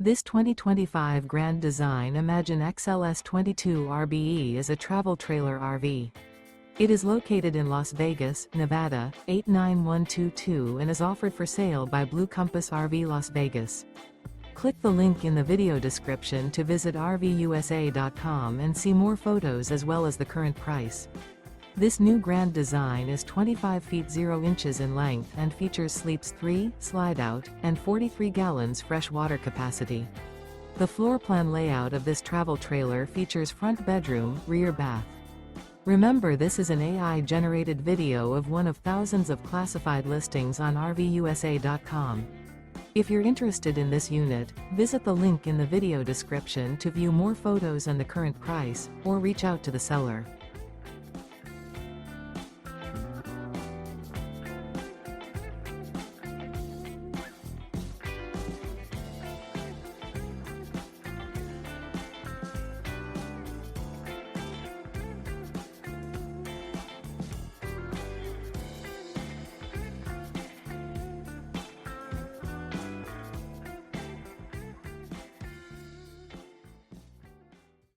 This 2025 Grand Design Imagine XLS 22 RBE is a travel trailer RV. It is located in Las Vegas, Nevada, 89122 and is offered for sale by Blue Compass RV Las Vegas. Click the link in the video description to visit RVUSA.com and see more photos as well as the current price. This new Grand Design is 25 feet 0 inches in length and features sleeps 3, Slideout, and 43 gallons fresh water capacity. The floor plan layout of this travel trailer features front bedroom, rear bath. Remember, this is an AI-generated video of one of thousands of classified listings on RVUSA.com. If you're interested in this unit, visit the link in the video description to view more photos and the current price, or reach out to the seller.